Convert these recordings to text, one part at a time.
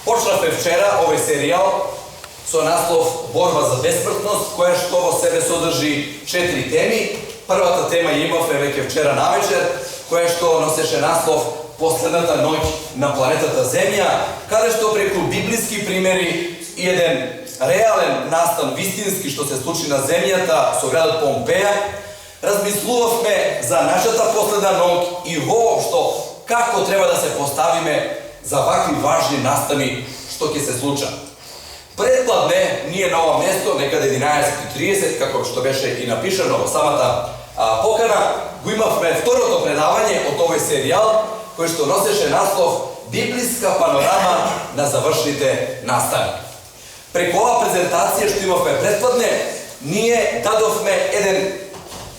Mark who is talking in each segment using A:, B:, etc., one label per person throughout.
A: Почнавме вчера овој серијал со наслов Борба за бесмртност, која што во себе содржи 4 теми. Првата тема ја имавме веќе вчера навечер, која што носеше наслов Последната ноќ на планетата Земја, каде што преку библиски примери и еден реален настан вистински што се случи на Земјата со градот Помпеја, размислувавме за нашата последна ноќ и воопшто како треба да се поставиме за вакви важни настани што ќе се случат. Предпладне, ние на ова место, некаде 11:30, како што беше и напишано во самата покана, го имавме второто предавање од овој серијал, кој што носеше наслов Библиска панорама на завршните настани. Преку оваа презентација што имавме предпладне, ние дадовме еден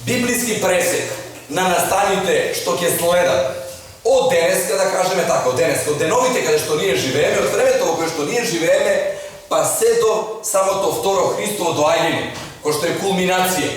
A: библиски пресек на настаните што ќе следат. Од денеска, да кажеме така, од денеска, од деновите каде што ние живееме, од времето во кое што ние живееме, па се до самото второ Христово доаѓање, кој што е кулминација,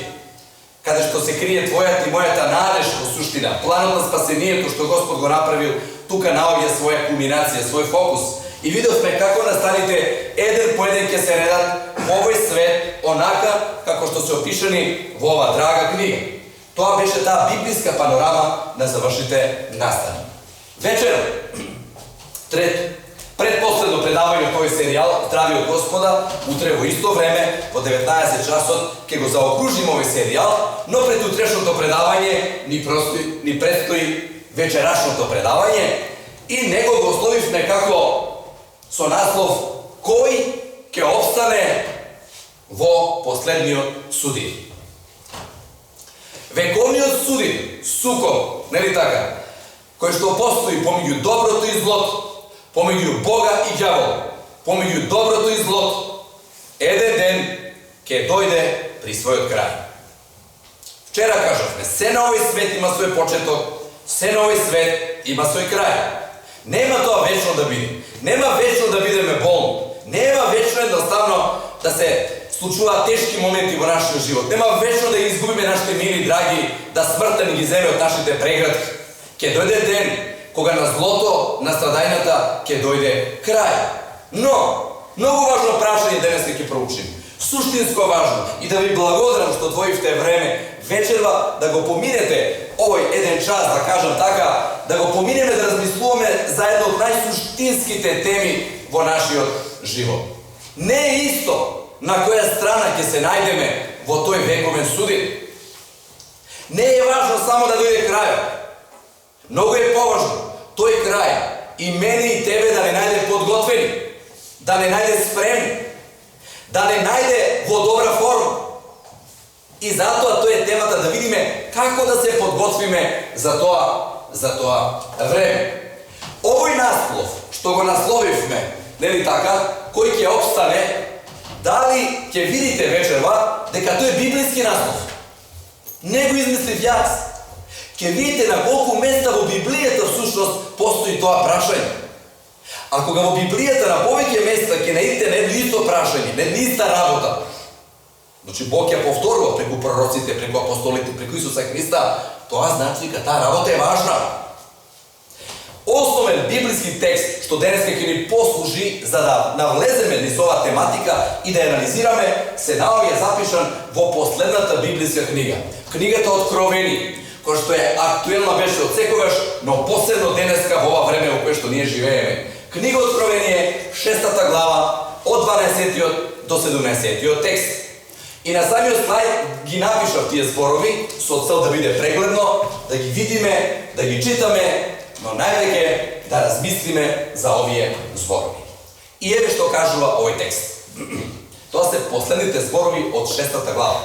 A: каде што се крие твојата и мојата надеж во суштина. Планот на спасението што Господ го направил, тука наоѓа своја кулминација, свој фокус. И видовме како настаните еден по еден ќе се редат во овој свет, онака како што се опишани во оваа драга книга. Тоа беше таа библиска панорама на завршните настани. Вечер, предпоследно предавање од тој серијал Здрави од Господа, утре во исто време, во 19 часот, ќе го заокружиме овој серијал, но пред утрешното предавање ни предстои вечерашното предавање и него го ословивме како со наслов Кој ќе опстане во последниот судир. Вековниот судир, сукоп, нели така, кој што постои помеѓу доброто и злото, помеѓу Бога и ѓавол, помеѓу доброто и злото, еден ден ќе дојде при својот крај. Вчера кажавме, се на овој свет има свој почеток, се на овој свет има свој крај. Нема тоа вечно да биде. Нема вечно да бидеме болни. Нема вечно едноставно да се случуваат тешки моменти во нашиот живот. Нема вечно да ги изгубиме нашите мили драги, да смртта ни ги земе од нашите преградки. Ќе дојде ден кога на злото, на страдајната ќе дојде крај. Но многу важно прашање денес ќе проучим. Суштинско важно и да ви благодарам што одвоивте време вечерва да го поминете овој еден час, да кажам така, да го поминеме да размислуваме за една од најсуштинските теми во нашиот живот. Не е исто на која страна ќе се најдеме во тој вековен судир. Не е важно само да дојде крајот. Многу е поважно тој крај и мене и тебе да не најде подготвени, да не најде спремни, да не најде во добра форма. И затоа тоа е темата да видиме како да се подготвиме за тоа време. Овој наслов што го насловивме, нели така, кој ќе опстане, дали ќе видите вечерва дека тој е библиски наслов? Не го измислив јас. Ќе видите на колку места во Библијата всушност постои тоа прашање. А кога во Библијата на повеќе места ќе наидите на едно исто прашање, на една иста работа, значи Бог ја повторува преку пророците, преку апостолите, преку Исуса Христа, тоа значи дека таа работа е важна. Основен библиски текст што денеска ќе ни послужи за да навлеземе низ оваа тематика и да ја анализираме, се наоѓа запишан во последната библиска книга. Книгата Откровени, која што е актуелна беше од секогаш, но посебно денеска во ова време во кое што ние живееме. Книга Откровение, 6 глава, од 12 до 17 текст. И на самиот слайд ги напишав тие зборови со цел да биде прегледно, да ги видиме, да ги читаме, но највеќе да размислиме за овие зборови. И еве што кажува овој текст. Тоа се последните зборови од 6 глава.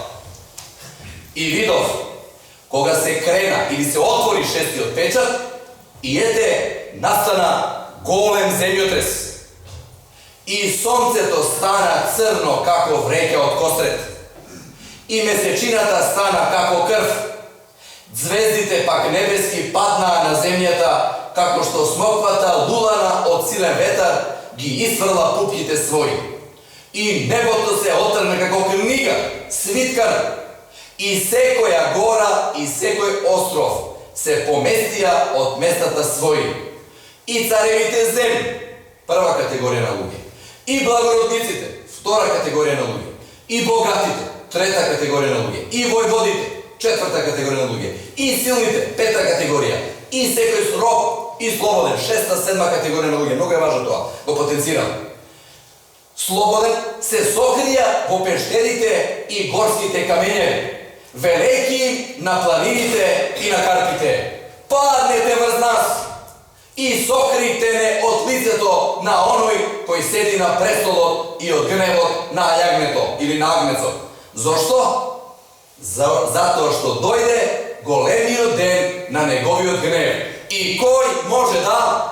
A: И видов, кога се крена или се отвори шестиот печат, и ете настана голем земјотрес. И сонцето стана црно како вреќа од кострет. И месечината стана како крв. Звездите пак небески паднаа на земјата, како што смоквата лулана од силен ветар ги исфрла пупките своји. И небото се отрна како книга, свиткана. И секоја гора и секој остров се поместија од местата своји. И царевите земји, prva kategorija na luge. I blagorodnicite, vtora kategorija na luge. I bogatite, treta kategorija na luge. I vojvodite, četvrta kategorija na luge. I silnite, peta kategorija. I se koji su rob i sloboden, šesta, sedma kategorija na luge. Mnogo je važno to, go potenciram. Sloboden se sokrija, popešterite i gorskite kamenjeve. Veliki naplavinite i nakarpite. Padnete vrz nas i sokrite ne od liceto na onoj koji sedi na prestolo i od gnevog na jagneto ili na agneco. Zašto? Zato što dojde golemio den na njegovi od gnev. I koji može da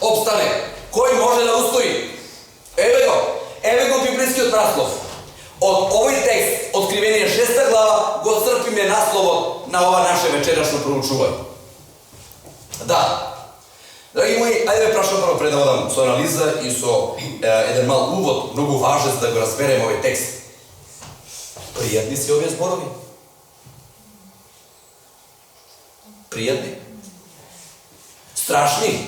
A: opstane? Koji može da ustoji? Evo go biblijski od naslov. Od ovaj tekst, Otkrivenje 6. glava, go crpim je naslovo na ova naše večerašnje proučuvanje. Da. Dragi moji, ajde prašao prvo predavodam so analiza i so jedan mal uvod, mnogo važno da go razberem ovaj tekst. Prijetni si ove zborovi? Prijetni? Strašni?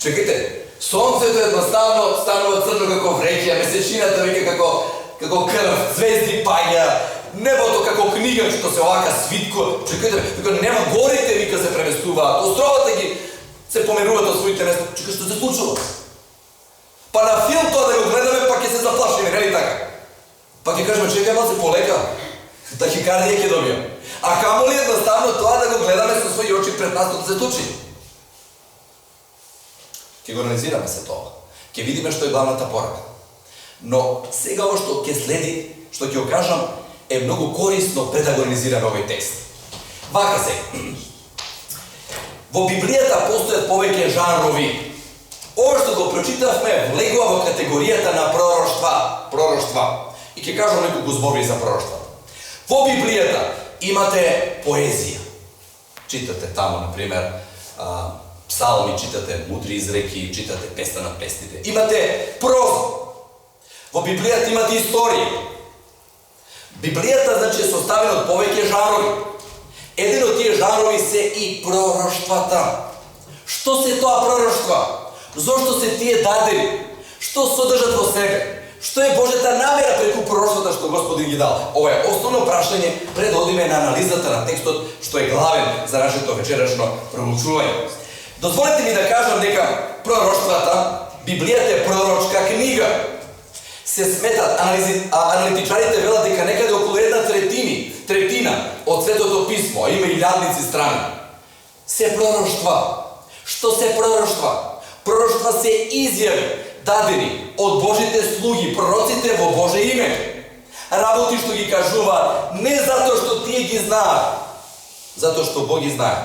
A: Čekajte, sonce to jednostavno stanova crno kako vreća, mesečinata vike kako krv, zvezdi panja, nebo to kako knjiga što se ovaka svitko, čekajte, nema gorite vi kad se premestuva, ostrovate gi, se pomeruvate od svojite mesta, čekaj što se slučilo? Pa na film to da ga gledame pa ke se zaplašili, ne li tako? Pa ke kažemo čekaj malo se poleka, tahikardije ke dobio. A kamo li jednostavno to da ga gledame sa svoji oči pred nas to da se tuči? Ke go analizirame se to, ke vidime što je glavna ta poraka. No, сега ovo što ke sledi, što ke okažam, je mnogo korisno predagonizirano ovaj tekst. Vaka se, vo Библијата постојат повеќе жанрови. Ovo što го прочитавме влегува во категоријата на пророштва. И ќе кажам неколку зборови за пророштва. Во Библијата имате поезија. Читате тамо, например, псалми, читате мудри изреки, читате песна на песните. Имате проза. Во Библијата имате историја. Библијата, значи, е составена од повеќе жанрови. Еден од тие жанрови се и пророштвата. Што се тоа пророштва? Зошто се тие дадени? Што содржат во себе? Што е Божјата намера преку пророштвата што Господин ги дал? Ова е основно прашање пред да одиме на анализата на текстот што е главен за нашето вечерашно проучување. Дозволете ми да кажам дека пророштвата, Библијата е пророчка книга. Се сметат, аналитичарите велат дека некаде околу една третина од Светото писмо, а има илјадници страни, се пророштва. Што се пророштва? Пророштва се изјави дадени од Божите слуги, пророците во Боже име. Работи што ги кажуваат не затоа што тие ги знаат, затоа што Бог ги знае.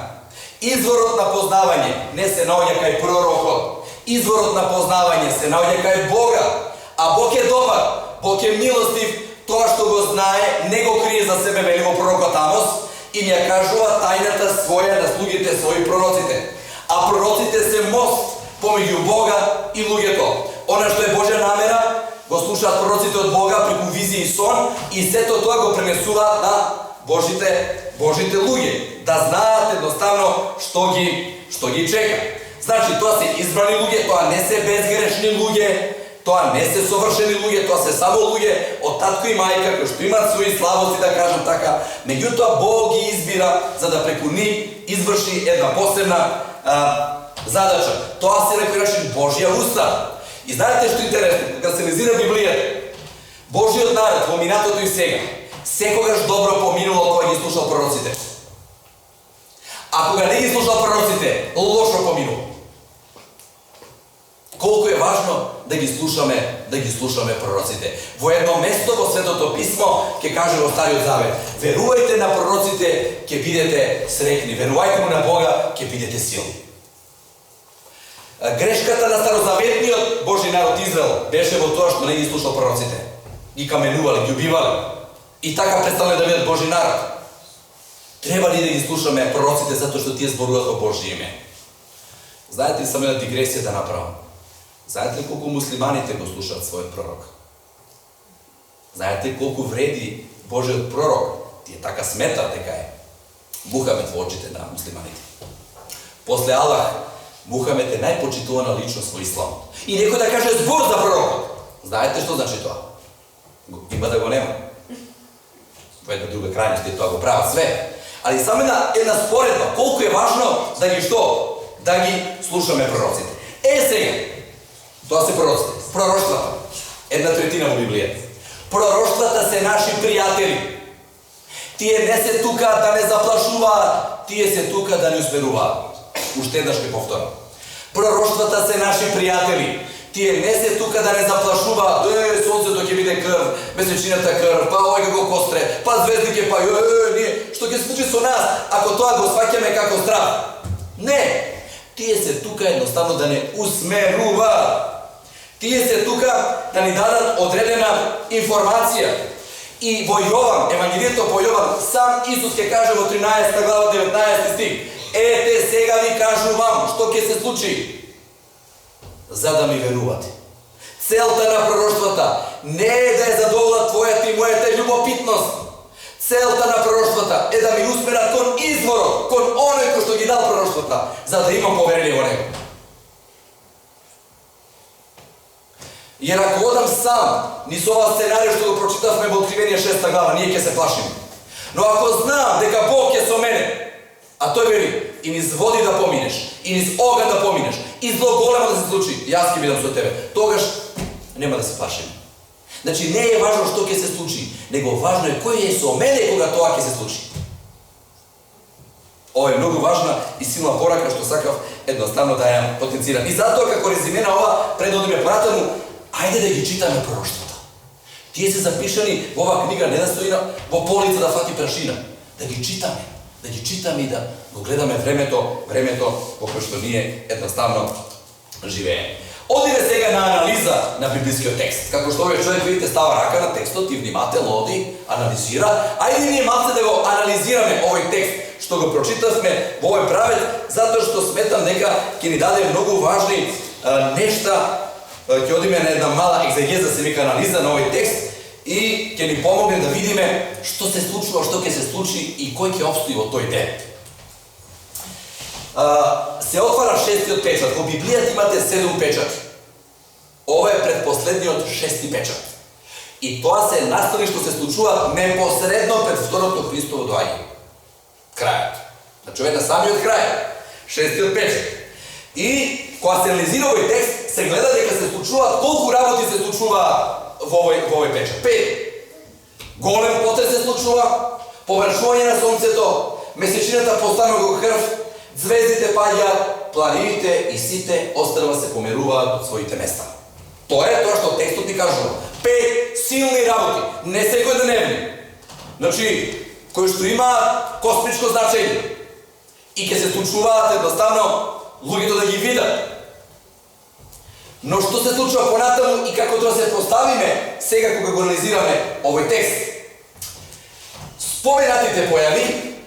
A: Изворот на познавање не се наоѓа кај пророкот. Изворот на познавање се наоѓа кај Бога. А Бог е добар, Бог е милостив, тоа што го знае, не го крие за себе, вели во пророкот Амос, и ми ја кажува тајната своја на слугите своји пророците. А пророците се мост помеѓу Бога и луѓето. Она што е Божја намера, го слушаат пророците од Бога преку визија и сон, и сето тоа го пренесуваат на Божите луѓе, да знаат едноставно што ги чека. Значи, тоа се избрани луѓе, тоа не се безгрешни луѓе, тоа не се совршени луѓе, тоа се само луѓе од татко и мајка, кои што имаат своји слабости, да кажам така. Меѓутоа, Бог ги избира за да преку нив изврши една посебна задача. Тоа се рекорачи Божја уста. И знаете што е интересно? Кога се анализира Библијата, Божјиот народ во минатото и сега, секогаш добро поминало кога ги слушал пророците. А кога не ги слушал пророците, лошо поминало. Колку е важно да ги слушаме пророците. Во едно место во Светото писмо ќе каже во Стариот Завет: верувајте на пророците, ќе бидете среќни. Верувајте му на Бога, ќе бидете силни. Грешката на старозаветниот Божји народ Израел беше во тоа што не ги слушал пророците. Ги каменували, ги убивали. И така престанале да бидат Божји народ. Треба ли да ги слушаме пророците затоа што тие зборуваат во Божје име? Знаете ли, само една дигресија да направам? Знаете ли колку муслиманите го слушаат својот пророк? Знаете ли колку вреди Божиот пророк? Тие така сметат дека е Мухамед во очите на муслиманите. После Аллах Muhamed je najpočitovaná ličnost u islamu. I neko da kaže zbor za proroka. Znate što znači to? Ima da go nema. To je jedna druga krajnost, je to ako prava sve. Ali samo jedna sporedba, koliko je važno da gi što? Da gi slušame prorocite. Sega, to se proroštvata. Jedna tretina u Biblije. Proroštvata se naši prijatelji. Tije ne se tuka da ne zaplašuva, tije se tuka da ne usmeruva. Uštednaške povtora. Proroštvata se naši prijatelji. Tije ne se tuka da ne zaplašuva, sunce dok je vide krv, mesečinata krv, pa ovaj kako kostre, pa zvezdike, pa nije. Što će se sluči su nas, ako to ako svakjeme kako strah. Ne, tije se tuka jednostavno da ne usmeruva. Tije se tuka da ni dada odredena informacija. I Jovan, evanđelito po Jovan, sam Isus ke kaže u 13. glava 19. stih. Ete sega vi kažu vam, što ke se sluči? За да ми верувате. Целта на пророштвата не е да е задовола твоята и моята љубопитност. Целта на пророштвата е да ми усмерат кон изворот, кон оној кој што ги дал пророштвата, за да имам поверение во него. Jer ако одам сам, низ ова сценарија што го прочитавме во Откривение 6 глава, ние ќе се плашиме. Но ако знам дека Бог е со мене, а тој вели, и низ води да поминеш, и низ оган да поминеш, и зло големо да се случи, јас ќе бидам со тебе, тогаш нема да се плашим. Значи не е важно што ќе се случи, него важно е кој е со мене кога тоа ќе се случи. Ова е многу важна и силна порака што сакав едноставно да ја потенцирам. И затоа како резиме на ова, пред да одиме понатаму, ајде да ги читаме пророштвата. Тие се запишани во оваа книга, не да стои во полица да фати прашина, да ги читаме и да го гледаме времето во кое што ние едноставно живееме. Одиме сега на анализа на библискиот текст. Како што овој човек, видите, става рака на текстот и внимателно оди, анализира. Ајде ние малце да го анализираме овој текст што го прочитавме во овој правец, затоа што сметам дека ќе ни даде многу важни нешта. Ќе одиме на една мала екзегеза, се вика анализа на овој текст, и ќе ни помогне да видиме што се случува, што ќе се случи и кој ќе обстои во тој ден. Се отвара шестиот печат. Во Библијата имате 7 печати. Ова е предпоследниот шести печат. И тоа се настани што се случува непосредно пред второто Христово доаѓање. Крајот. Значи ова е на самиот крај. Шестиот печат. И кога се анализира овој текст, се гледа дека се случуваат колку работи се случува во овој печат. 5. Голем потрес се случува, површување на сонцето, месечината постана во крв, звездите паѓаат, планините и сите острва се померуваат од своите места. Тоа е тоа што текстот ни кажува. 5 силни работи, не секојдневни. Значи, кои што имаат космичко значење и ќе се случуваат едноставно луѓето да ги видат. Но што се случува понатаму и како тоа се поставиме сега кога го анализираме овој текст? Споменатите појави,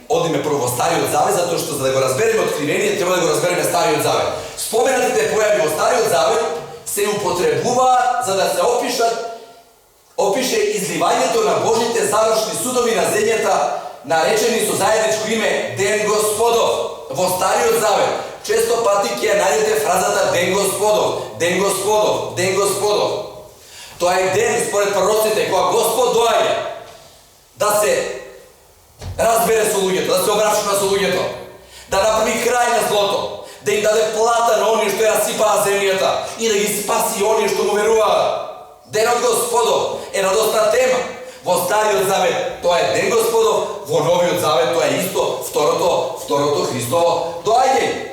A: одиме прво во Стариот Завет, затоа што за да го разбереме Откривение, треба да го разбереме Стариот Завет. Споменатите појави во Стариот Завет се употребуваат за да се опише изливањето на Божите завршни судови на земјата, наречени со заедничко име Ден Господов. Во Стариот Завет често пати ќе ја најдете фразата Ден Господов, Ден Господов, Ден Господов. Тоа е ден, според пророците, кога Господ доаѓа да се разбере со луѓето, да се обрашува со луѓето, да направи крај на злото, да им даде плата на оние што ја расипаа земјата и да ги спаси оние што му веруваат. Денот Господов е радосна тема. Во Стариот Завет тоа е Ден Господов, во Новиот Завет тоа е исто второто Христово доаѓање.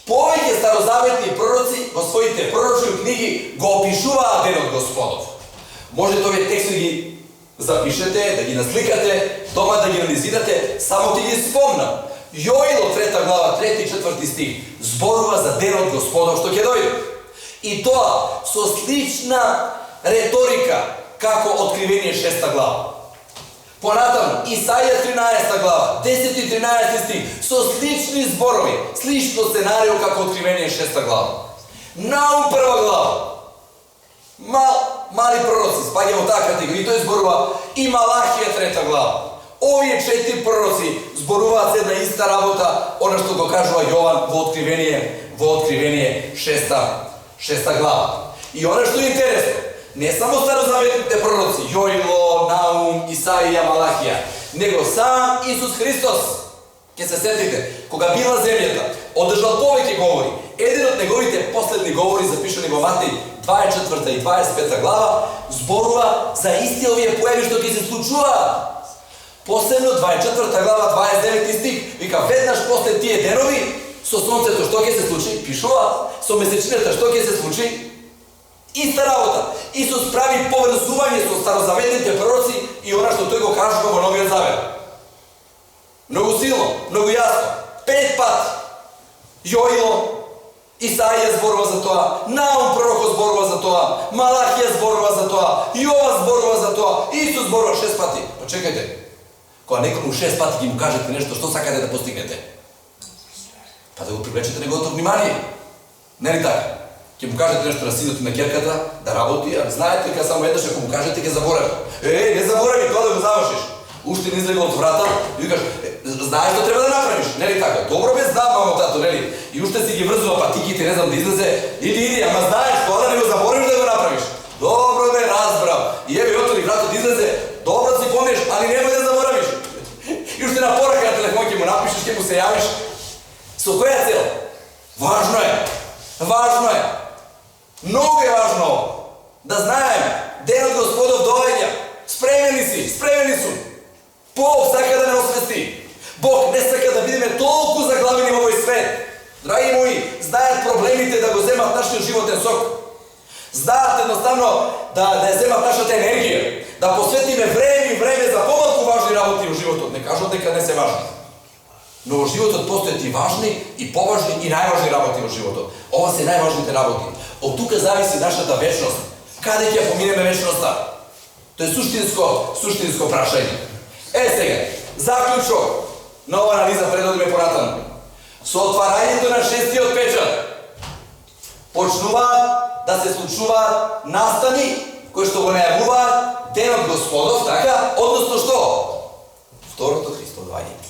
A: Повеќе старозаветни пророци во своите пророчни книги го опишуваат Денот Господов. Можете овие текстови ги запишете, да ги насликате, дома да ги анализирате, само ти ги спомнам. Јоил 3 глава 3 и 4 стих зборува за Денот Господов што ќе дојде. И тоа со слична реторика како Откривение 6 глава. Понатаму, Исаија 13 глава, 10 и 13 стих, со слични зборови, слично сценарио како Откривение 6 глава. Наум 1 глава. Мали пророци, спаѓа во таа категорија, и тој зборува и Малахија 3 глава. Ovие 4 пророци зборуваат за една иста работа, она што го кажува Јован во Откривение 6 глава. И она што е интересно, не само старозаветните пророци, Јоило, Наум, Исаија, Малахија, него сам Исус Христос, ке се сетите, кога бил на земјата, одржал повеќе говори. Еден од неговите последни говори, запишани во Матеј 24 и 25 глава, зборува за исти овие појави што ќе се случуваат. Посебно 24 глава, 29 стих, вика, веднаш после тие денови, со сонцето што ќе се случи, пишува, со месечината што ќе се случи, иста работа. Исус прави поврзување со старозаветните пророци и она што тој го кажува во Новиот Завет. Многу силно, многу јасно. 5 пати. Јоило, Исаија зборува за тоа, Наум пророкот зборува за тоа, Малахија зборува за тоа, Јован зборува за тоа, Исус зборува 6 пати. Почекајте. Кога некому 6 пати ги му кажете нешто, што сакате да постигнете? Па да го привлечете неговото внимание. Не ли така? Ќе му кажете нешто на синот и на ќерката да работи, а знаете дека само еднаш ако му кажете ќе заборави. Не заборави тоа да го завршиш. Уште не излегол од врата и викаш, знаеш што треба да направиш, нели така? Добро бе, знам, мамо, тато, нели? И уште си ги врзува патиките, не знам да излезе. Иди, ама знаеш тоа да не го заборавиш да го направиш. Добро бе, разбрав. И еве отвори вратот излезе. Добро си помниш, али немој да заборавиш. И уште на порака на телефон ќе му напишеш, ќе му се јавиш. Со која цел? Важно е. Важно е. Многу е важно да знаем, денот Господов доаѓа. Спремени су. Бог сака да не освести. Бог не сака да бидеме толку заглавени во овој свет. Драги мои, знаат проблемите да го земат нашиот животен сок. Знаат едноставно да ја земат нашата енергија. Да посветиме време за помалку важни работи во животот. Не кажувам дека не се важни. Но во животот постојат и важни, и поважни, и најважни работи во животот. Ова се најважните работи. Од тука зависи нашата вечност. Каде ќе поминеме вечноста? Тоа е суштинско прашање. Сега, заклучок на ова анализа пред да одиме понатаму. Со отварањето на 6-тиот печат почнуваат да се случуваат настани кои што го најавуваат денот Господов, така, односно што? Второто Христово доаѓање.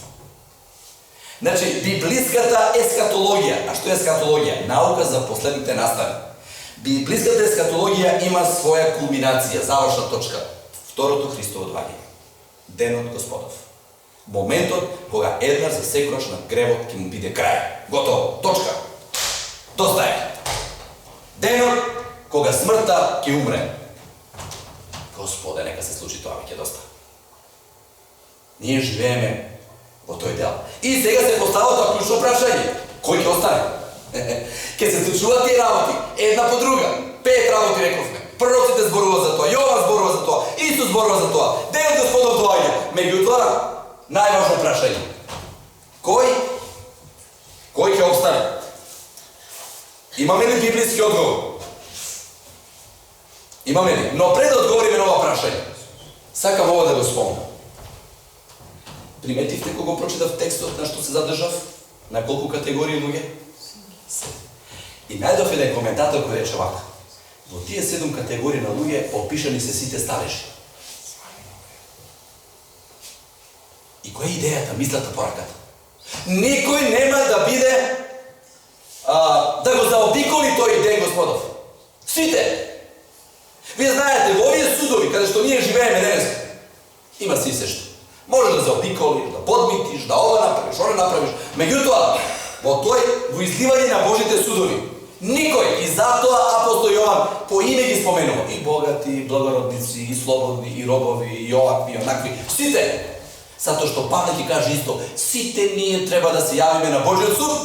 A: Значи, библиската ескатологија. А што е ескатологија? Наука за последните настани. Библиската ескатологија има своја кулминација, завршна точка. Второто Христово доаѓање. Денот Господов. Моментот кога еднаш за секогаш на гревот ќе му биде крај. Готово. Точка. Доста е. Денот кога смртта ќе умре. Господе, нека се случи тоа, веќе доста. Ние живееме во тој дел. И сега се постава тоа клучно прашање. Кој ќе остане? Ќе се случуваат тие работи, една по друга. 5 работи рековме. Пророците зборува за тоа, Јован зборува за тоа, Исус зборува за тоа, денот Господов доаѓа. Меѓутоа, најважно прашање. Кој ќе обстане? Имаме ли библиски одговор? Имаме ли? Но пред да одговориме на ова прашање, сакам ова да го спомнам. Приметивте кога прочитав текстот на што се задржав? На колку категории луѓе? И најдов еден коментатор кој рече вака. Во тие 7 категории на луѓе опишани се сите сталежи. И која е идејата, мислата, пораката? Никој нема да биде да го заобиколи тој ден Господов. Сите! Вие знаете, во овие судови, каде што ние живееме денес, има си се што. Може да заобиколиш, да подмитиш, да ова направиш, она направиш. Меѓутоа, во изливање на Божите судови, никој, и затоа апостол Јован по име ги споменува. И богати, и благородници, и слободни, и робови, и овакви, и онакви. Сите! Затоа што Павле ќе каже исто, сите ние треба да се јавиме на Божиот суд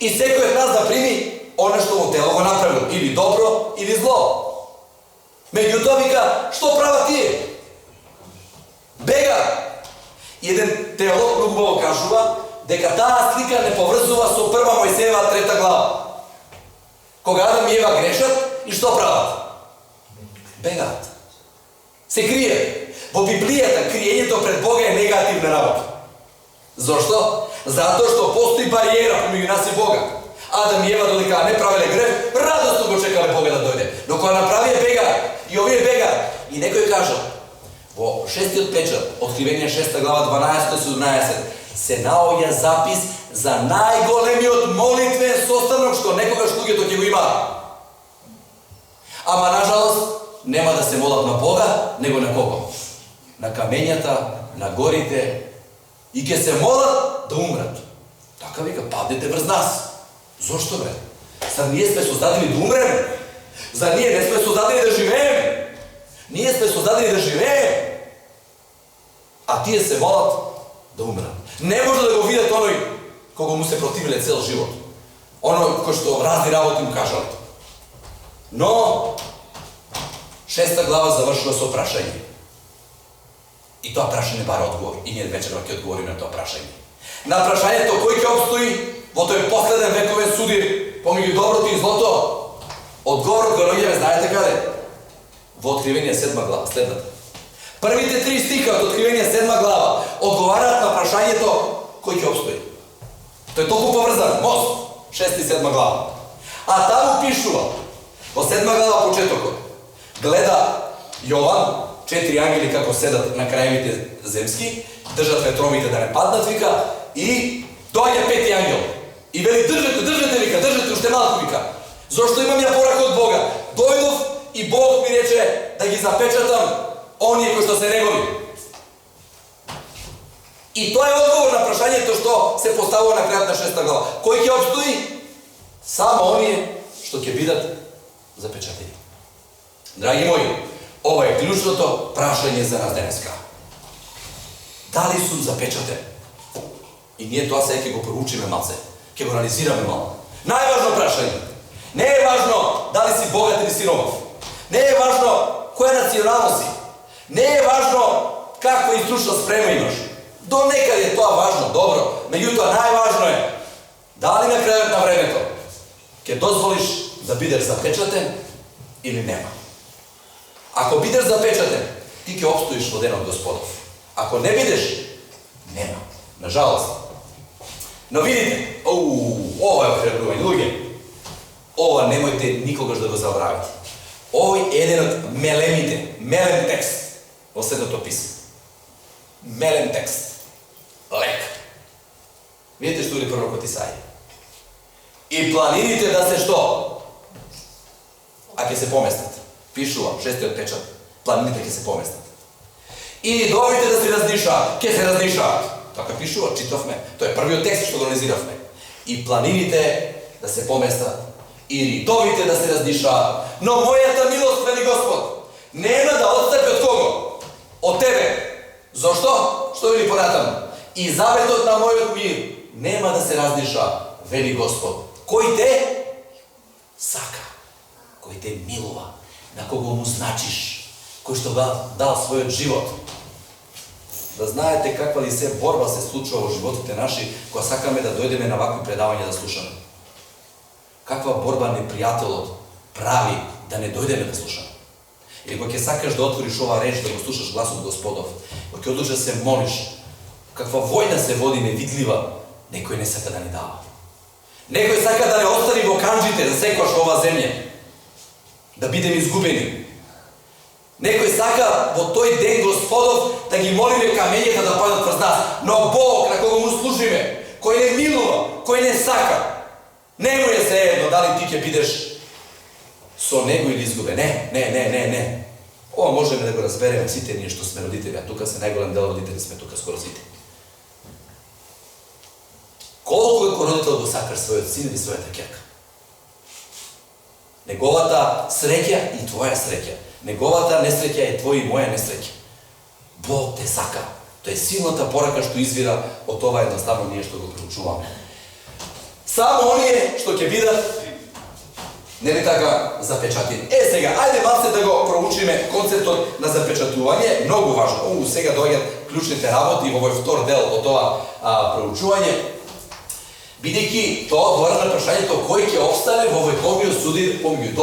A: и секој од нас да прими она што во тело го направил, или добро, или зло. Меѓутоа вика, што прават тие? Бега! Еден теолог многу убаво кажува дека таа слика не поврзува со 1 Мојсеева 3 глава. Кога Адам и Ева грешат, и што прават? Бегаат. Се кријат. Во Библијата криењето пред Бога е негативна работа. Зошто? Затоа што постои бариера помеѓу нас и Бога. Адам и Ева додека не правеле грев, радосно го чекале Бога да дојде. Но кога направија бегаат, и овие бегаат, и некој кажа, во 6-тиот печат, Откривение 6 глава 12-17, се наоѓа запис за најголемиот молитвен состанок што некогаш луѓето ќе го имаат. Ама, нажалост, нема да се молат на Бога, него на кого? На камењата, на горите, и ќе се молат да умрат. Така вика, паднете врз нас. Зошто, бре? Зар ние сме создадени да умрем? Зар ние не сме создадени да живеем? Ние сме создадени да живеем. А тие се молат да умрат. Не може да го видат оној кого му се противиле цел живот. Оној кој што разни работи му кажале. Но 6 глава завршува со прашање. И тоа прашање бара одговор. И ние вечерва ќе одговориме на тоа прашање. На прашањето кој ќе обстои во тој последен вековен судир помеѓу доброто и злото, одговорот го наоѓаме знаете каде? Во Откривение 7 глава, следната. Првите 3 стиха од Откривение 7 глава одговараат на прашањето кој ќе обстои. Тој е толку поврзан, мост, 6 и 7 глава. А таму пишува, во 7 глава почетокот, гледа Јован, 4 ангели како седат на крајевите земски, држат ветровите да не паднат, вика, и доаѓа 5-ти ангел. И вели, држете, вика, држете, уште малку, вика. Зошто имам ја порака од Бога? Дојдов и Бог ми рече да ги запечатам оние кои што се негови. И тоа е одговор на прашањето што се поставува на крајот на 6 глава. Кој ќе обстои? Само оние што ќе бидат запечатени. Драги мои, ова е клучното прашање за нас денеска. Дали сум запечатен? И ние тоа сега ќе го проучиме малце, ќе го анализираме малко. Најважно прашање. Не е важно дали си богат или сиромав. Не е важно која националност си. Не е важно каква и стручна спрема имаш. До некаде е тоа важно, добро. Меѓутоа најважно е дали на крајот на времето ќе дозволиш да бидеш запечатен или нема. Ако бидеш запечатен, ти ќе обстоиш во денот Господов. Ако не бидеш, нема. Нажалост. Но видите, ова е охрабрување, луѓе. Ова немојте никогаш да го забравите. Овој е еден од мелем текст во Светото писмо. Мелем текст. Лек. Видите што ли пророкот Исаија. И планините да се што? А ќе се поместат. Пишува, 6-тиот печат. Планините ќе се поместат. И ридовите да се разнишаат. Ќе се разнишаат. Така пишува, читавме. Тоа е првиот текст што го анализиравме. И планините да се поместат. И ридовите да се разнишаат. Но мојата милост, вели Господ, нема да отстапи од кого? Од тебе. Зошто? Што вели понатаму? И заветот на мојот мир нема да се разниша, вели Господ. Кој те сака, кој те милува, на кого му значиш, кој што дал својот живот. Да знаете каква ли се борба се случува во животите наши, кога сакаме да дојдеме на вакви предавања да слушаме. Каква борба непријателот прави да не дојдеме да слушаме. Или кога ќе сакаш да отвориш ова реч, да го слушаш гласот Господов, кога ќе одлучиш да се молиш, каква војна се води невидлива, некој не сака да ни дава. Некој сака да не остави во канџите, да секојаш ова земја, да бидеме изгубени. Некој сака во тој ден Господов да ги молиме камењата да падат врз нас, но Бог на кого му служиме, кој не милува, кој не сака, не му е се едно дали ти ќе бидеш со него или изгубен. Не. Ова можеме да го разбереме сите ние што сме родители, а тука се најголем дел родители сме тука скоро сите. Колку е родител го сакаш својот син или својата ќерка? Неговата среќа и твоја среќа. Неговата несреќа е твоја и моја несреќа. Бог те сака. Тоа е силната порака што извира од ова едноставно ние што го проучуваме. Само оние што ќе бидат нели така запечатени. Сега, ајде малце да го проучиме концептот на запечатување, многу важно. Сега доаѓаат клучните работи во овој втор дел од ова проучување. Бидејќи тоа одговара на прашањето кој ќе обстане во вековниот судир помеѓу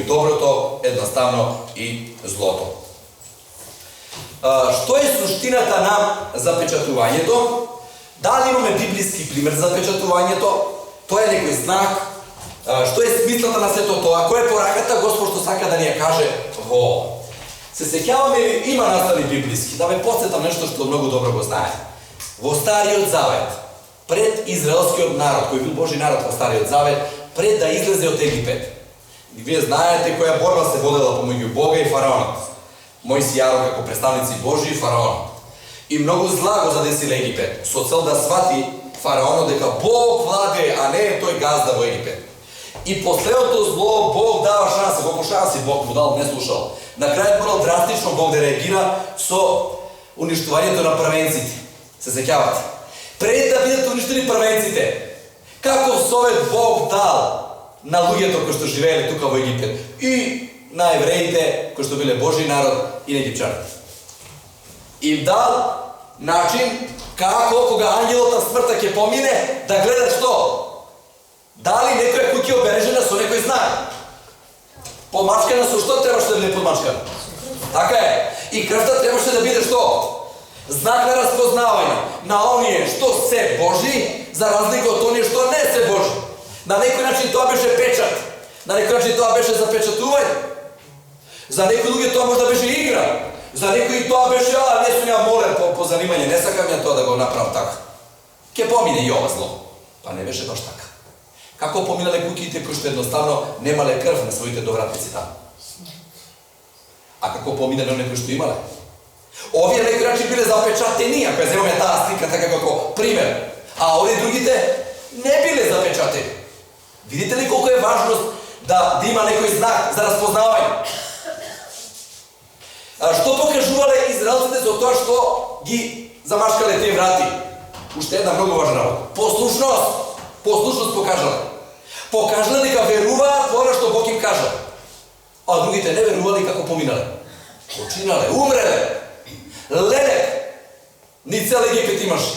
A: доброто, едноставно и злото. Што е суштината на запечатувањето? Дали имаме библиски пример за запечатувањето? Тоа е некој знак? Што е смислата на сето тоа? Која е пораката Господ што сака да ни ја каже во? Се сеќаваме ли има настани библиски, да ме подсетам нешто што многу добро го знае. Во Стариот Завет, пред израелскиот народ, кој бил Божи народ во Стариот Завет, пред да излезе од Египет. И вие знаете која борба се водела помеѓу Бога и фараонот. Мојси Јарон како представници Божи и фараон. И многу зла го задесиле Египет, со цел да свати фараонот дека Бог владее, а не тој газда во Египет. И последното зло Бог дава шанса, колку шанси Бог му дал, не слушал. На крај морал драстично Бог да реагира со уништувањето на првенците. Се сеќавате? Пред да бидат уништени првенците, каков совет Бог дал на луѓето кои што живееле тука во Египет и на евреите кои што биле Божи народ и на египчаните. Им дал начин како кога ангелот на смртта ќе помине да гледа што? Дали некоја куќа обележена со некој знак? Подмачкана со што требаше да биде подмачкана? Така е. И крвта требаше да биде што? Знак на разпознавање на оние што се Божи, за разлика од оние што не се Божи. На некој начин тоа беше печат. На некој начин тоа беше запечатување. За некои луѓе тоа може да беше игра. За некои тоа беше, не сум ја молен по занимање, не сакам ја тоа да го направам така. Ке помине и ова зло. Па не беше баш така. Како поминале куќите кои што едноставно немале крв на своите довратници таму? А како поминале оние кои што имале? Овие некои начин биле запечатени, ако ја земаме таа слика така како пример. А овие другите не биле запечатени. Видите ли колку е важност да има некој знак за разпознавање? Што покажувале израелците за тоа што ги замашкале тие врати? Уште една многу важна работа. Послушност. Послушност покажале. Покажале дека веруваат во она што Бог им кажа. А другите не верувале како поминале. Починале, умреле. Лелек. Ни цел Египет имаше.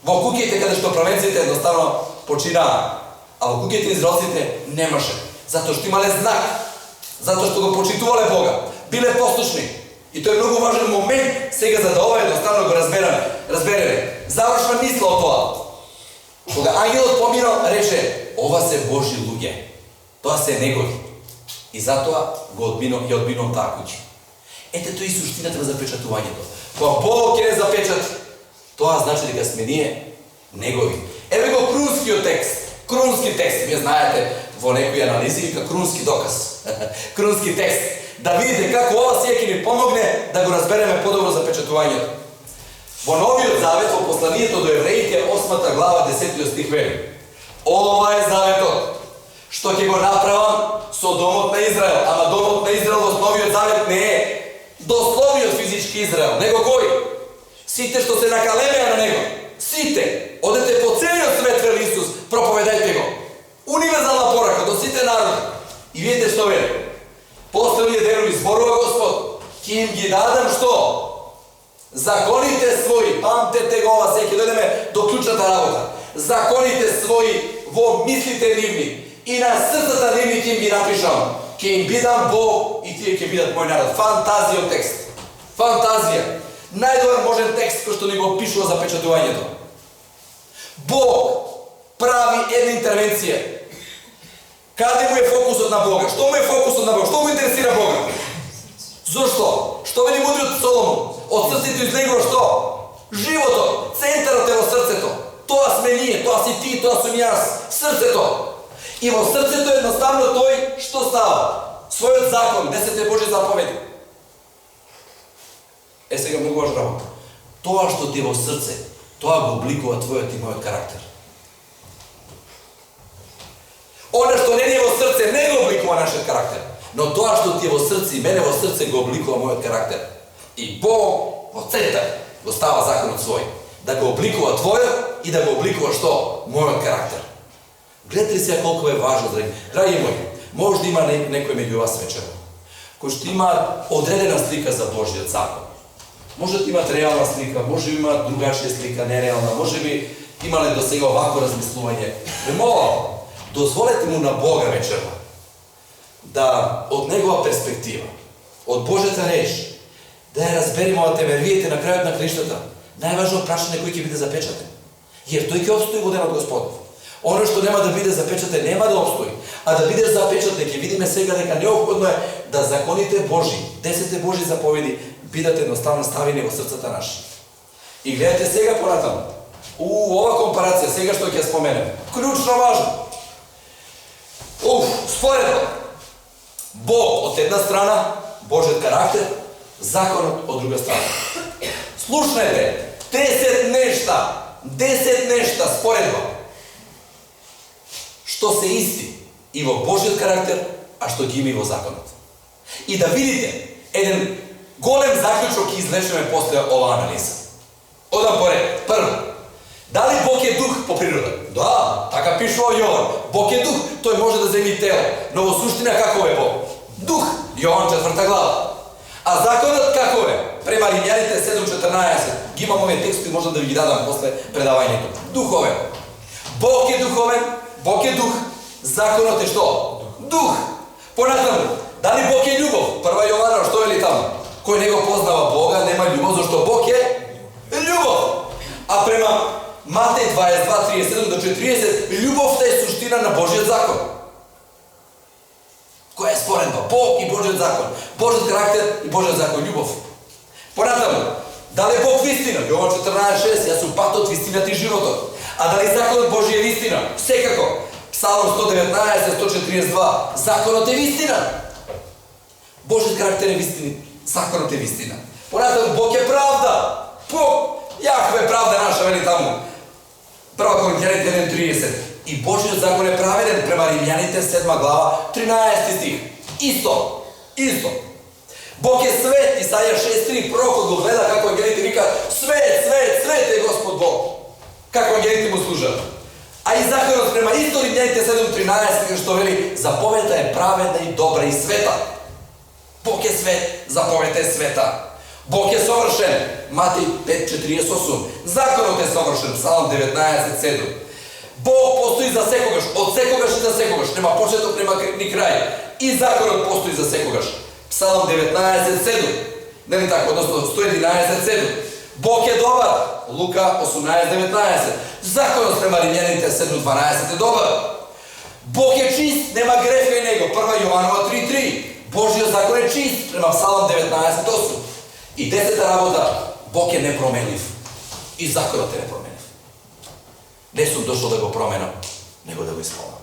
A: Во куќите каде што правенците едноставно починаа. А во куќите израелците немаше. Затоа што имале знак. Затоа што го почитувале Бога. Биле послушни. И тој е многу важен момент сега за да ова едноставно го разбереме. Завршна мисла од тоа. Кога ангелот поминал, рече, ова се Божи луѓе. Тоа се негови. И затоа го одбинал таа куќа. Ете тоа и суштината на запечатувањето. Кога Бог ќе не запечати, тоа значи дека сме ние негови. Еве го крунскиот текст. Крунски текст, вие знаете, во некои анализи вика крунски доказ. Крунски текст. Да видите како ова сега ќе ни помогне да го разбереме подобро запечатувањето. Во Новиот Завет, во посланието до евреите, 8 глава, 10 стих вели. Ова е заветот, што ќе го направам со домот на Израел. Ама домот на Израел во Новиот Завет не е дословниот физички Израел, него кој? Сите што се накалемеа на него. Сите. Одете по целиот свет, вели Исус, проповедајте го. Универзална порака до сите народи. И видите што вели. После оние денови зборува Господ, ќе им ги дадам што? Законите своји, памтете го ова, сега ќе дојдеме до клучната работа. Законите своји во мислите нивни и на срцата нивни ќе им ги напишам. Ќе им бидам Бог и тие ќе бидат мој народ. Фантазија текст. Фантазија. Најдобар можен текст кој што ни го пишува за печатувањето. Бог прави една интервенција. Каде му е фокусот на Бога? Што му е фокусот на Бога? Што го интересира Бога? Зошто? Што вели мудриот Соломон? Од срцето излегува што? Животот, центарот е во срцето. Тоа сме ние, тоа си ти, тоа сум јас. Срцето. И во срцето едноставно тој што става? Својот закон, 10 Божи заповеди. Сега многу важна работа. Тоа што ти е во срце, тоа го обликува твојот и мојот карактер. Она што не е во срце не го обликува нашиот карактер, но тоа што ти е во срце и мене во срце го обликува мојот карактер. И Бог во центар го става законот свој, да го обликува твојот и да го обликува што? Мојот карактер. Гледате ли сега колку е важно, драги мои, може да има некој меѓу вас вечера, кој што има одредена слика за Божиот закон. Може да имат реална слика, може би имат другачија слика, нереална, може би имале до сега овако размислување. Ве молам, дозволете му на Бога вечера да од негова перспектива, од Божјата реч, да ја разбереме ова теме. Видите на крајот на криштата, најважно прашање кој ќе биде запечатен. Јер тој ќе обстои во денот Господов. Оно што нема да биде запечатен нема да обстои, а да биде запечатен ќе видиме сега дека неопходно е да законите Божи, 10 Божи заповеди, бидат едноставно ставени во срцата наши. И гледате сега понатаму. Ова компарација, сега што ќе споменем, клучно важно. Споредно. Бог од една страна, Божиот карактер, законот од друга страна. Слушнете, 10 нешта споредба, што се исти и во Божиот карактер, а што ги има и во законот. И да видите, еден голем заклучок ќе извлечеме после ова анализа. Одам поред. Прво, дали Бог е дух по природа? Да, така пишува Јован. Бог е дух, тој може да земи тело, но во суштина како е Бог? Дух, Јован 4 глава. А законот како е? Према Римјаните 7:14. Ги имам овие текстови, можам да ви ги дадам после предавањето. Духовен. Бог е духовен, Бог е дух. Законот е што? Дух. Понатаму, дали Бог е љубов? Прва Јована, што е ли таму? Кој не го познава Бога, нема љубов, зашто Бог е љубов. А према Матеј 22:37-40, љубовта е суштина на Божиот закон. Која е споредба? Бог и Божиот закон. Божиот карактер и Божиот закон, љубов. Понатаму, дали е Бог вистина? Јован 14:6, јас сум патот, вистината и животот. А дали законот Божи е вистина? Секако. Псалом 119:142, законот е вистина. Божиот карактер е вистина, законот е вистина. Понатаму, Бог е правда. Бог, Јахве правда наша, вели таму. 1 Коринќаните 1:30. И Божиот закон е праведен, према Римјаните 7 глава 13 стих. Исто. Бог е свет, Исаја 6:3, пророкот го гледа како ангелите вика: свет е Господ Бог. Како ангелите му служат. А и законот према исто Римјаните 7:13 што вели: заповедта е праведна и добра и света. Бог е свет, заповедта е света. Бог е совршен, Матеј 5:48. Законот е совршен, Псалм 19:7. Бог постои за секогаш, од секогаш и за секогаш, нема почеток, нема ни крај. И законот постои за секогаш. Псалм 19:7. Нели така, односно 111:7. Бог е добар, Лука 18:19. Законот према Римјаните 7:12 е добар. Бог е чист, нема греф кај него, 1 Јованова 3:3. Божиот закон е чист, према Псалм 19:8. И 10-та работа, Бог е непроменлив. И законот е непроменлив. Не сум дошол да го променам, него да го исполнам.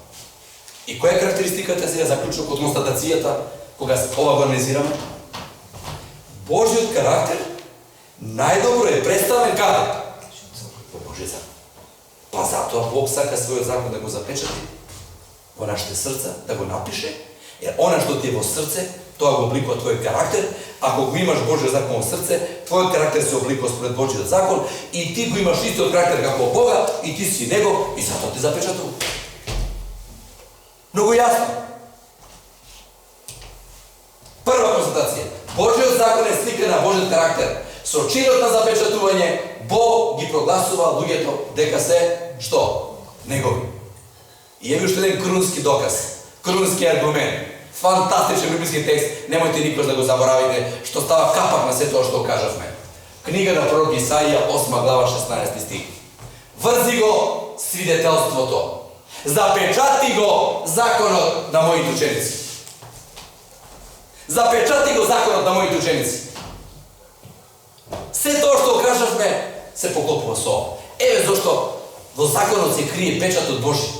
A: И која е карактеристиката сега, заклучок од констатацијата, кога ова го анализираме? Божиот карактер најдобро е представен каде? Во Божиот закон. Па затоа Бог сака својот закон да го запечати во нашите срца, да го напише, jer она што ти е во срце, тоа го обликува твојот карактер. Ако го имаш Божиот закон во срце, твојот карактер се обликува според Божиот закон и ти го имаш истиот карактер како Бога и ти си него и затоа ти запечатува. Многу јасно. Прва констатација. Божиот закон е слика на Божиот карактер. Со чинот на запечатување, Бог ги прогласува луѓето дека се што? Негови. И еви уште еден крунски доказ, крунски аргумент. Фантастичен библиски текст, немојте никош да го заборавите, што става капак на се тоа што кажавме. Книга на пророк Исаија, 8 глава, 16 стих. Врзи го свидетелството, запечати го законот на моите ученици. Запечати го законот на моите ученици. Се тоа што кажавме се поклопува со ова. Еве зашто во законот се крие печатот Божи.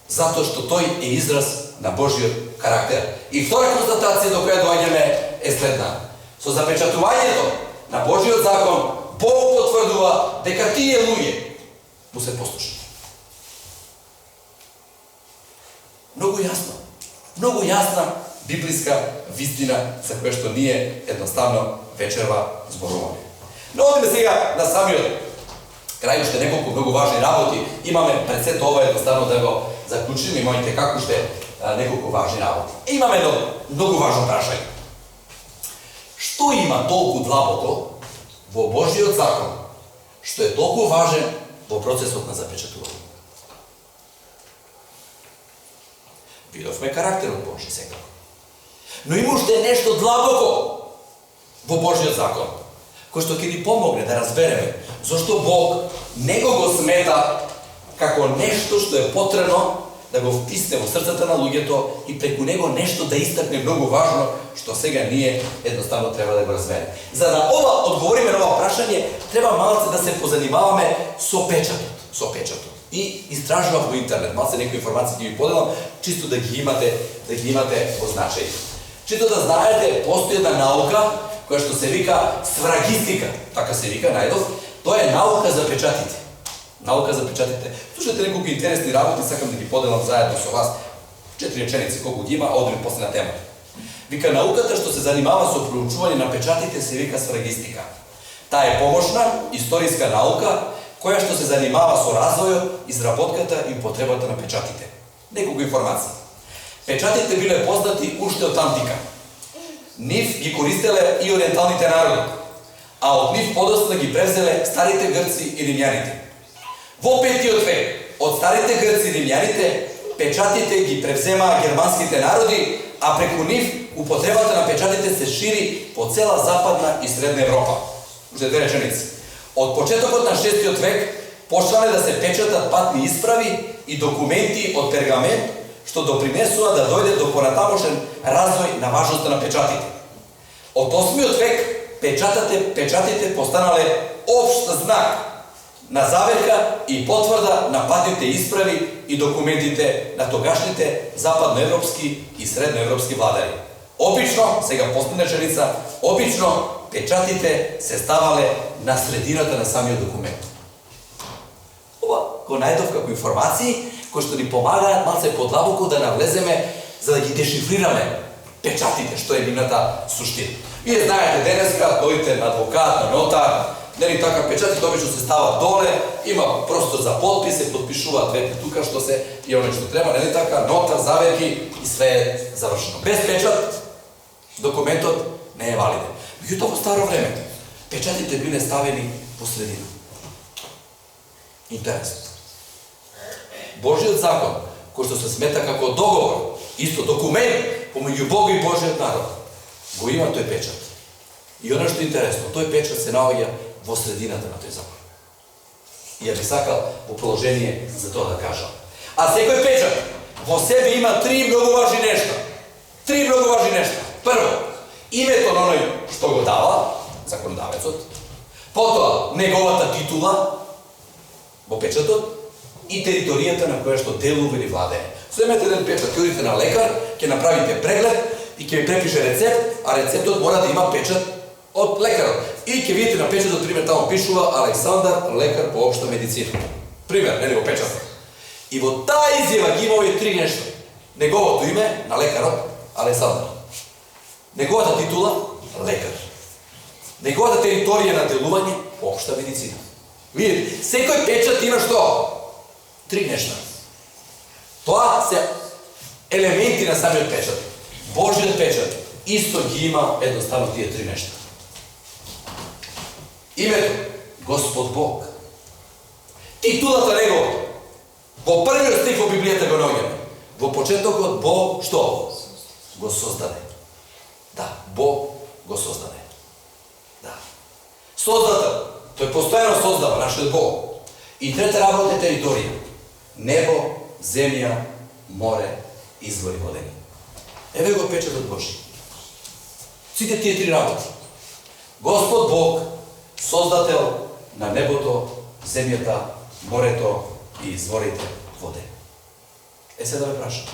A: Затоа што тој е израз на Божиот карактер. И втора констатација до која доаѓаме е следна. Со запечатувањето на Божиот закон, Бог потврдува дека тие луѓе му се послушни. Многу јасна библиска вистина за која што ние едноставно вечерва зборуваме. Но одиме сега на самиот крај, уште неколку многу важни работи. Имаме пред сето ова едноставно да го заклучиме, имајте како уште неколку важни работи. Имаме едно многу важно прашање. Што има толку длабоко во Божиот закон, што е толку важен во процесот на запечатување? Видовме карактерот Божи секако. Но има уште нешто длабоко во Божиот закон, кој што ќе ни помогне да разбереме зошто Бог него го смета како нешто што е потребно да го втисне во срцата на луѓето и преку него нешто да истакне многу важно, што сега ние едноставно треба да го разбереме. За да одговориме на ова прашање, треба малце да се позанимаваме со печатот. И истражував во интернет, малце некои информации ќе ви поделам, чисто да ги имате во значај. Чисто да знаете, постои една наука која што се вика сфрагистика, така се вика, најдов, тоа е наука за печатите. Слушате неколку интересни работи, сакам да ги поделам заедно со вас. 4 реченици колку ги има, одим после на темата. Вика, науката што се занимава со проучување на печатите се вика сфрагистика. Таа е помошна историска наука која што се занимава со развојот, изработката и употребата на печатите. Неколку информации. Печатите биле познати уште од антика. Нив ги користеле и ориенталните народи, а од нив подоцна ги превзеле старите грци и римјаните. Во 5 век, од старите грци и римјаните, печатите ги превземаа германските народи, а преку нив употребата на печатите се шири по цела Западна и Средна Европа. Уште 2 реченици. Од почетокот на 6 век почнале да се печатат патни исправи и документи од пергамент, што допринесува да дојде до понатамошен развој на важноста на печатите. Од 8 век печатите постанале општ знак на заверка и потврда на патните исправи и документите на тогашните западноевропски и средноевропски владари. Обично, сега последна реченица, обично печатите се ставале на средината на самиот документ. Ова го најдов како информации кои што ни помагаат малце подлабоко да навлеземе за да ги дешифрираме печатите, што е нивната суштина. Вие знаете, денеска дојдете на адвокат, на нотар, нели така, печатите обично се стават доле, има простор за подпис, се подпишуваат двете тука што се и оно што треба, нели така, нотар, заверки и све е завршено. Без печат документот не е валиден. Меѓутоа во старо време печатите биле ставени по средина. Интересно. Божиот закон, кој што се смета како договор, исто документ помеѓу Бога и Божиот народ, го има тој печат. И оно што е интересно, тој печат се наоѓа во средината на тој закон. И ја би сакал во положение за тоа да кажам. А секој печат во себе има 3 многу важни нешта. 3 многу важни нешта. Прво, името на оној што го дава, законодавецот, потоа неговата титула во печатот и територијата на која што делува или владее. Земете еден печат, ќе одите на лекар, ќе направите преглед и ќе ви препише рецепт, а рецептот мора да има печат од лекарот. И ќе видите на печатот, пример, таму пишува Александар, лекар по општа медицина. Пример, нели во печатот. И во таа изјава ги има овие 3 нешта. Неговото име на лекарот, Александар. Неговата титула, лекар. Неговата територија на делување, општа медицина. Видите, секој печат има што? 3 нешта. Тоа се елементи на самиот печат. Божиот печат исто ги има едноставно тие 3 нешта. Името Господ Бог. Титулата негова. Во првиот стих во Библијата го наоѓаме. Во почетокот Бог што? Го создаде. Да, Бог го создаде. Да. Создател. Тој постојано создава нашиот Бог. И трета работа е територија. Небо, земја, море, извори водени. Еве го печатот Божи. Сите тие 3 работи. Господ Бог, создател на небото, земјата, морето и изворите воде. Сега да ме прашам.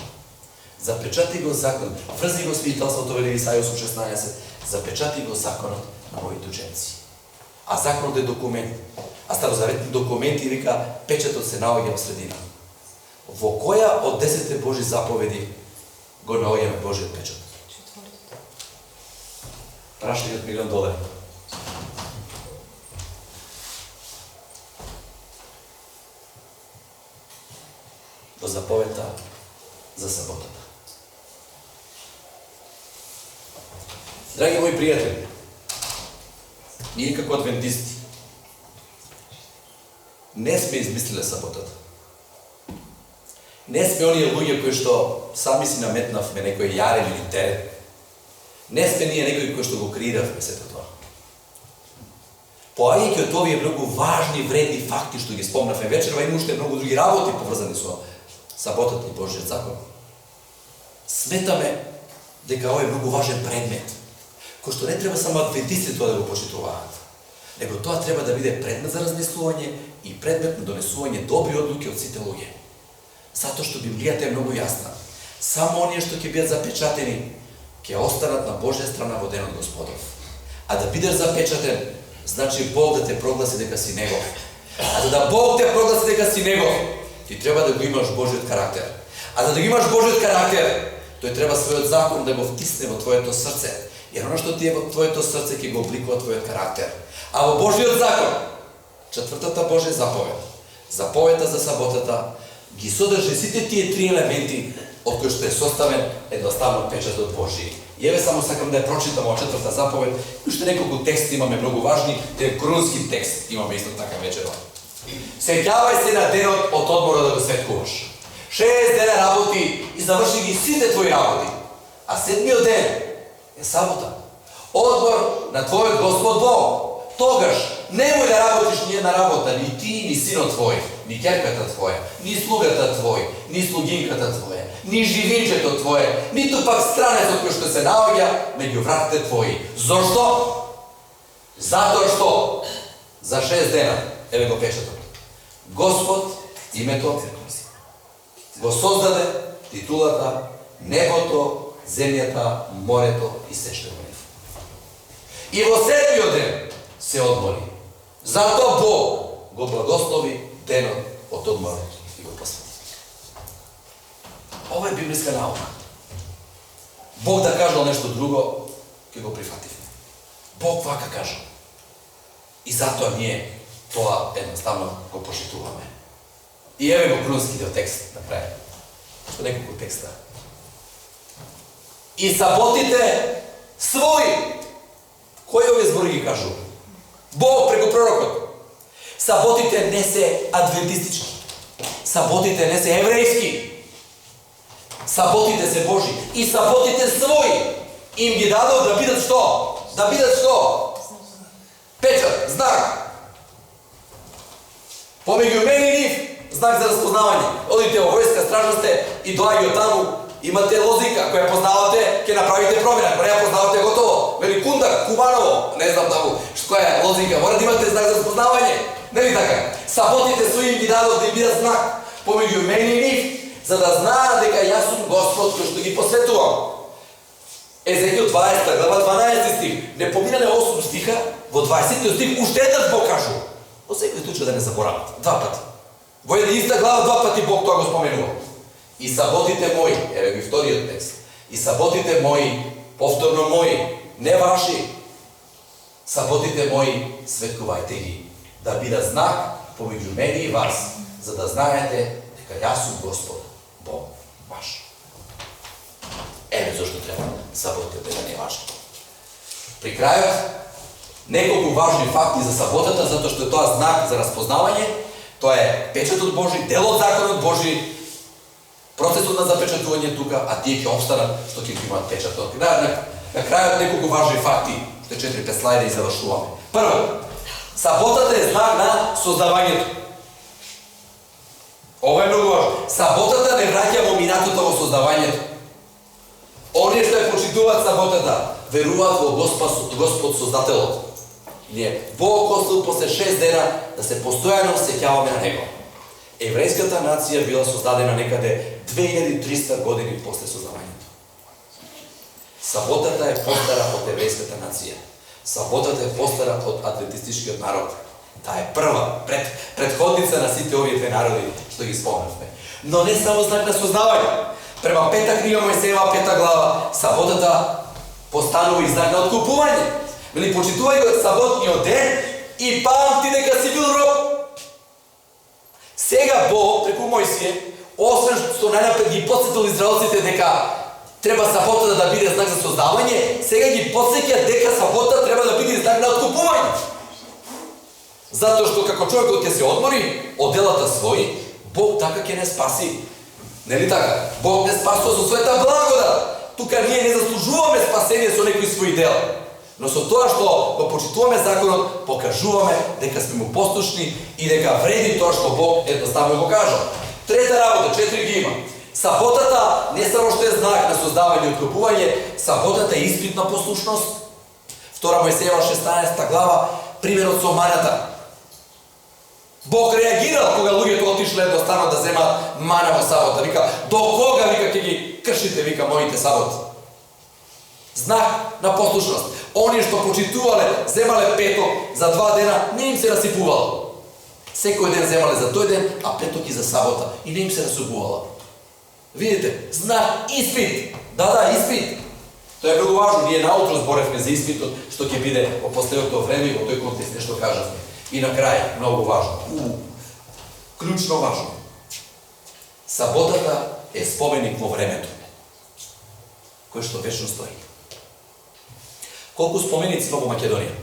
A: Запечати го закон, врзи го свидетелството, вели Исаија 8:16, запечати го законот на моите ученици. А законот е документ. А старозаветни документи вика печатот се наоѓа во средина. Во која од 10 Божи заповеди го наоѓаме Божиот печат? Прашање од $1.000.000. Во заповедта за саботата. Драги мои пријатели, ние како адвентисти не сме измислиле саботата. Не сме оние луѓе кои што сами си наметнавме некој јарен или терет. Не сме ние некои кои што го креиравме сето тоа. Поаѓајќи од овие многу важни, вредни факти што ги спомнавме вечерва, има уште многу други работи поврзани со
B: саботата и Божиот закон. Сметаме дека ова е многу важен предмет, кој што не треба само адвентистите тоа да го почитуваат, него тоа треба да биде предмет за размислување и предмет на донесување добри одлуки од сите луѓе. Затоа што Библијата е многу јасна. Само оние што ќе бидат запечатени, ќе останат на Божја страна во денот Господов. А да бидеш запечатен, значи Бог да те прогласи дека си Негов. А за да Бог те прогласи дека си Негов, ти треба да го имаш Божиот карактер. А за да го имаш Божиот карактер, тој треба својот закон да го втисне во твоето срце. Jer ono што ти е во твоето срце ќе го обликува твојот карактер. А во Божиот закон, четвртата Божја заповед, заповедта за саботата, ги содржи сите тие три елементи од кои што е составен едноставно печатот Божји. И еве само сакам да ја прочитам во четврта заповед, уште неколку тексти имаме многу важни, те крунски текст имаме исто така вечерва. Сеќавај се на денот од одмора да го светкуваш. 6 дена работи и заврши ги сите твои работи. А 7-миот ден е сабота. Одмор на твојот Господ Бог. Тогаш немој да работиш ни една работа, ни ти, ни синот твој, ни ќерката твоја, ни слугата твој, ни слугинката твоја, ни живинчето твое, ниту пак странецот кој што се наоѓа меѓу вратите твои. Зошто? Затоа што за 6 дена, еве го печатот, Господ, името, го создаде титулата, небото, земјата, морето и се што во нив. И во 7-миот ден се одмори. Затоа Бог го благослови денот од одморот и го посвети. Ова е библиска наука. Бог да кажал нешто друго, ќе го прифатиме. Бог вака кажал. И затоа ние тоа едноставно го почитуваме. И еве го крунскиот текст направи. Што неколку текста. И саботите своји. Кој овие збори ги кажува? Бог преку пророкот. Саботите не се адвентистички. Саботите не се еврејски. Саботите се Божи. И саботите своји. Им ги дадов да бидат што? Да бидат што? Печат, знак. Помеѓу мене и нив, знак за разпознавање. Одите во војска, стража сте и доаѓа од таму. Имате лозика, која познавате, ќе направите промена. Ако не ја познавате, готово. Вели Кундар, Кубаново, не знам таму, која е лозика. Мора да имате знак за разпознавање. Нели така? Саботите своји ги дадов да им бидат знак помеѓу мене и нив, за да знаат дека јас сум Господ кој што ги посветувам. Езекијел 20 глава 12 стих. Не поминане 8 стиха, во 20 стих уште еднаш Бог кажува. Во секој случај да не заборават. Два пати. Во една иста глава два пати Бог тоа го споменува. И саботите мои, еве ги вториот текст. И саботите мои, повторно мои, не ваши. Саботите мои, светкувајте ги, да бидат знак помеѓу мене и вас, за да знаете дека јас сум Господ, Бог ваш. Еве зашто треба саботите да не важни. При крајот, неколку важни факти за саботата, затоа што е тоа знак за разпознавање, тоа е печатот Божи, дел од законот Божи, процесот на запечатување тука, а тие ќе обстанат што ќе имаат печатот. На крајот неколку важни факти, што 4-5 слайда и завршуваме. Прво, саботата е знак на создавањето. Ова е многу важно. Саботата не враќа во минатото во создавањето. Оние што ја почитуваат саботата, веруваат во Господ Создателот. Ние Бог оставил после 6 дена да се постојано сеќаваме на Него. Еврејската нација била создадена некаде 2300 години после создавањето. Саботата е постара од еврејската нација. Саботата е постара од адвентистичкиот народ. Таа е прва, предходница на сите овие две народи што ги спомнавме. Но не само знак на создавање. Према пета книга Мојсеева, 5 глава, саботата постанува и знак на откупување. Вели почитувај го саботниот ден и памти дека си бил роб. Сега Бог преку Мојсие, освен што најнапред ги потсетил израелците дека треба саботата да биде знак за создавање, сега ги потсеќа дека сабота треба да биде знак на откупување. Затоа што како човекот ќе се одмори од делата своји, Бог така ќе не спаси. Нели така? Бог не спасува со својата благодат. Тука ние не заслужуваме спасение со некои своји дела. Но со тоа што го почитуваме законот, покажуваме дека сме му послушни и дека вреди тоа што Бог едноставно го кажа. Трета работа, 4 ги има. Саботата не само што е знак на создавање и откупување, саботата е испит на послушност. Втора Мојсеева 16 глава, примерот со маната. Бог реагирал кога луѓето отишле едноставно да земат мана во сабота. Вика, до кога, вика, ќе ги кршите, вика, моите саботи? Знак на послушност. Они што почитувале, земале петок за 2 дена, не им се расипувало. Секој ден земале за тој ден, а петок и за сабота. И не им се расипувало. Видите, знак, испит. Да, испит. Тоа е многу важно. Ние наутро зборевме за испитот, што ќе биде во последното време и во тој контекст нешто кажавме. И на крај, многу важно. Клучно важно. Саботата е споменик во времето, кој што вечно стои. Колку споменици има во Македонија?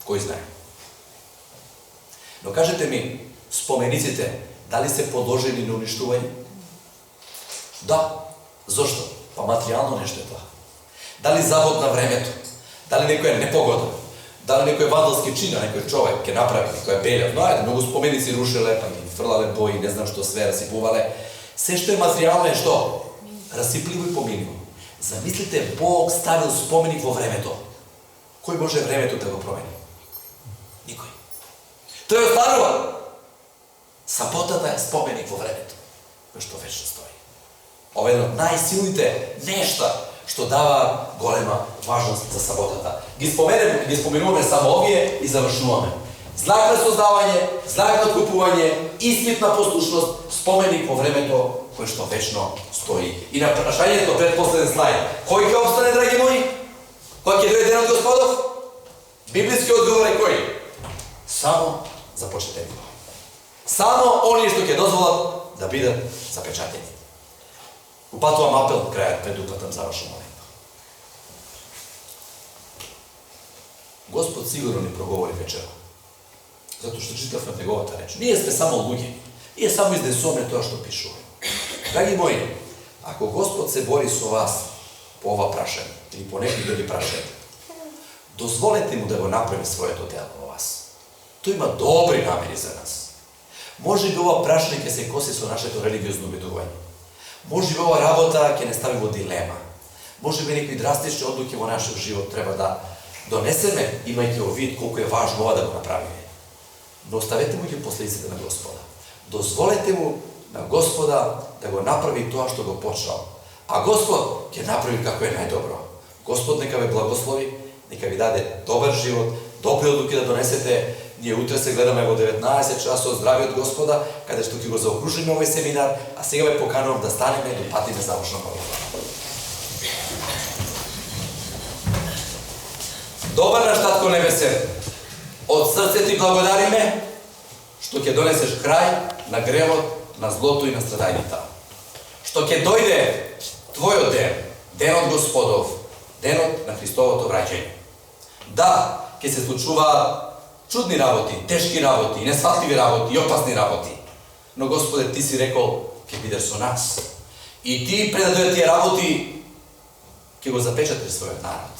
B: Кој знае? Но кажете ми, спомениците дали се подложени на уништување? Да. Зошто? Па материјално нешто е тоа. Дали завод на времето? Дали некоја непогода? Дали некој вандалски чин, некој човек ќе направи, некој белев? Но ајде, многу споменици рушеле, па ги фрлале бои, не знам што све расипувале. Се што е материјално е што? Расипливо и поминливо. Замислите, Бог ставил споменик во времето. Кој може времето да го промени? Никој. Тој останува. Саботата е споменик во времето, кој што вечно стои. Ова е едно од најсилните нешта што дава голема важност за саботата. Ги споменуваме само овие и завршуваме. Знак на создавање, знак на откупување, испит на послушност, споменик во времето кој што вечно стои. И на прашањето пред последен слайд. Кој ќе обстане, драги мои? Кој ќе дојде денот Господов? Библиски одговор е кој? Само започетени. Само оние што ќе дозволат да бидат запечатени. Упатувам апел, крајот пред упатам завршам молитва. Господ сигурно ни проговори вечера. Затоа што читавме неговата реч. Ние сме само луѓе. Ние само изнесуваме тоа што пишува. Драги мои, ако Господ се бори со вас по ова прашање, или по некои други прашања, дозволете му да го направи своето дело во вас. Тој има добри намери за нас. Може би ова прашање ќе се коси со нашето религиозно убедување. Може би ова работа ќе не стави во дилема. Може би некои драстични одлуки во нашиот живот треба да донесеме, имајќи во вид колку е важно ова да го направиме. Но оставете му ги последиците на Господа. Дозволете му на Господа да го направи тоа што го почнал. А Господ ќе направи како е најдобро. Господ нека ве благослови, нека ви даде добар живот, добри одлуки да донесете. Ние утре се гледаме во 19 часот здравиот Господа, каде што ќе го заокружиме овој семинар, а сега ве поканувам да станеме и да патиме завршна молитва. Добар наш Татко Небесен, од срце ти благодариме што ќе донесеш крај на гревот, на злото и на страдањата. Што ќе дојде твојот ден, денот Господов, денот на Христовото враќање. Да, ќе се случуваат чудни работи, тешки работи, несфатливи работи и опасни работи. Но Господе, ти си рекол, ќе бидеш со нас. И ти пред да дојдат тие работи, ќе го запечатиш својот народ.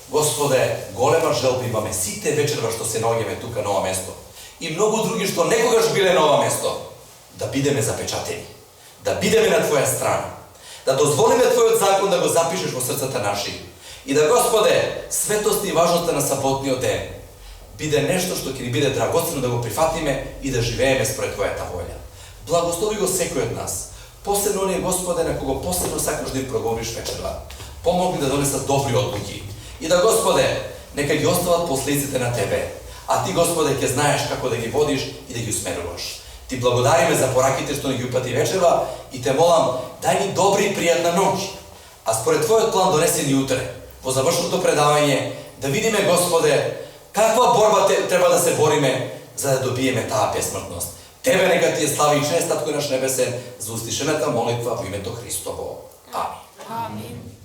B: Господе, голема желба имаме сите вечерва што се наоѓаме тука на ова место. И многу други што некогаш биле на ова место. Да бидеме запечатени. Да бидеме на Твоја страна. Да дозволиме Твојот закон да го запишеш во срцата наши. И да, Господе, светост и важноста на саботниот ден биде нешто што ќе ни биде драгоценно да го прифатиме и да живееме според Твојата волја. Благослови го секој од нас. Посебно оние, Господе, на кого посебно сакаш да им проговориш вечерва. Помогни да донесат добри одлуки. И да, Господе, нека ги остават последиците на Тебе. А Ти, Господе, ќе знаеш како да ги водиш и да ги усмеруваш. Ти благодариме за пораките што ни ги упати вечерва и Те молам, дај ни добри и пријатна ноќ. А според Твојот план донеси ни утре, во завршното предавање, да видиме, Господе, каква борба треба да се бориме за да добиеме таа бесмртност. Тебе нека Ти е слава и чест, Татко наш небесен, за услишената молитва во името Христово. Амин.
C: Амин.